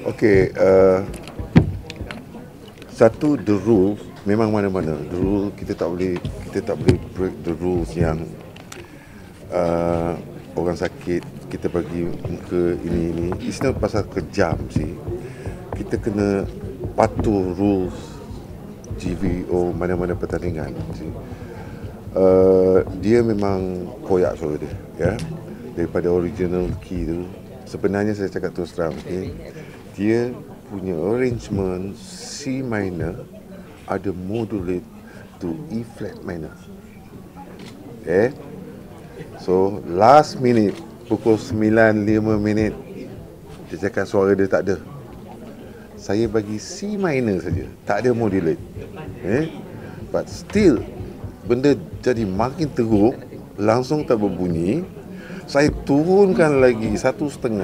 Okey, satu, the rules memang mana-mana. The rule kita tak boleh break the rules yang orang sakit kita bagi muka ini. It's not pasal kejam sih. Kita kena patuh rules GVO mana-mana pertandingan sih. Dia memang koyak suara dia, ya. Daripada original key tu, sebenarnya saya cakap terus terang, okay, dia punya arrangement C minor ada modulate to E flat minor. Okay. So last minute, pukul 9:05, dia cakap suara dia tak ada. Saya bagi C minor saja, tak ada modulate. But still benda jadi makin teruk, langsung tak berbunyi. Saya turunkan lagi 1.5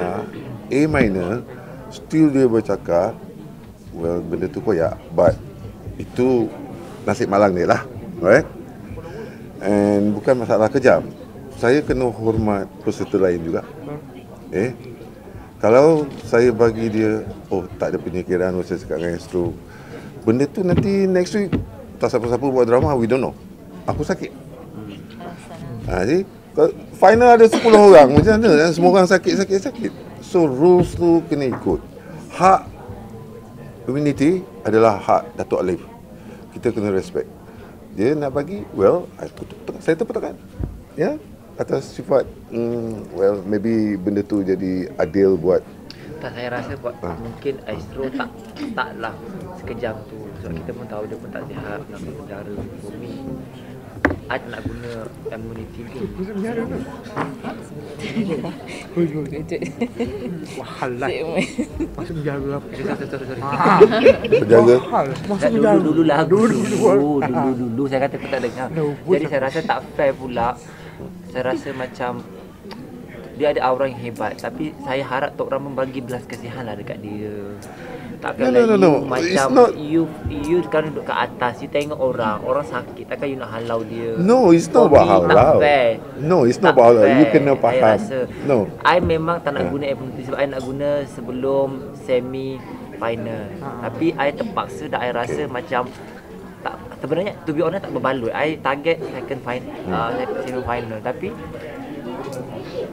A minor, still dia bercakap, well, benda tu koyak, but itu nasib malang dia lah, right? And bukan masalah kejam. Saya kena hormat peserta lain juga. Kalau saya bagi dia, tak ada penyikiran, saya cakap dengan stroke, benda tu nanti next week tak siapa-siapa buat drama, we don't know. Aku sakit. Final ada 10 orang, macam mana? Dan semua orang sakit. So rules tu kena ikut. Hak community adalah hak Datuk Alif. Kita kena respect. Dia nak bagi, well, saya tepuk tangan. Ya, atas sifat, well, maybe benda tu jadi adil buat. Tak, saya rasa mungkin Astro taklah sekejam tu. Sebab kita pun tahu dia pun tak sihat, nak berdarah bumi. I nak guna immunity tu. Wahalat. Masuk menjaga apa? Sorry. Penjaga? Masuk menjaga. Dulu saya kata aku tak dengar. Jadi saya rasa tak fair pula. Saya rasa macam dia ada aura yang hebat, tapi saya harap Tok Ram membagi belas kasihan lah dekat dia. Takkanlah no. Macam you kan duduk kat atas, you tengok orang sakit, takkan you nak halau dia. No, it's not about halau. No, it's not about halau. You kena faham. No, I memang tak nak guna immunity sebab I nak guna sebelum semi final. Tapi I terpaksa dan I rasa macam tak, sebenarnya to be honest tak berbaloi. I target second semi final, tapi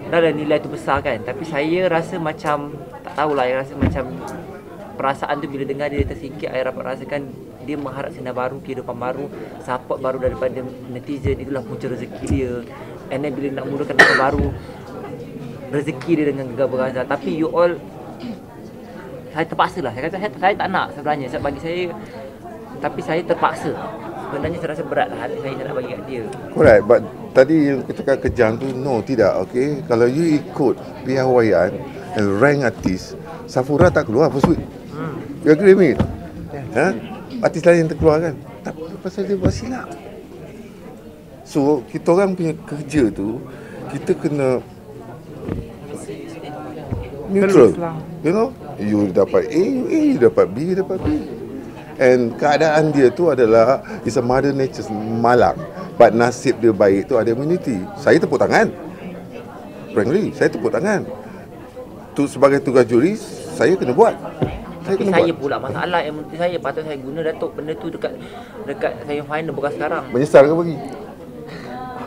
dah nilai tu besar kan. Tapi saya rasa macam tak tahulah, saya rasa macam perasaan tu bila dengar dia tersingkir, saya dapat rasakan dia mengharap sinar baru, kehidupan baru, support baru daripada netizen. Itulah punca rezeki dia. And then bila nak mulakan benda baru, rezeki dia dengan gegar berasa. Tapi you all, saya terpaksa lah. Saya kata saya tak nak sebenarnya, sebab bagi saya, tapi saya terpaksa. Sebenarnya saya rasa berat lah hati saya nak bagi kat dia. Correct, but tadi yang kita cakap kejam tu, no, tidak, okay. Kalau you ikut piawaian and rank artis, Safura tak keluar first week. You agree with me? Artis lain yang terkeluar kan? Tak, pasal dia buat silap. So, kita orang punya kerja tu, kita kena neutral. You know? You dapat A, you dapat B, you dapat B. And keadaan dia tu adalah, it's a mother nature malang. But nasib dia baik tu ada immunity. Saya tepuk tangan. Frankly, saya tepuk tangan. Tu sebagai tugas juri, saya kena buat. Saya pula masalah immunity saya. Patut saya guna Datuk benda tu dekat saya final, bukan sekarang. Menyesal ke bagi?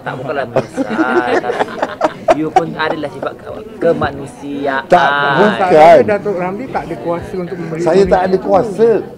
Tak, bukanlah menyesal. Tapi you pun adalah sifat kemanusiaan. Tak, bukan. Datuk Ramli tak ada kuasa untuk memberi. Saya tak ada kuasa.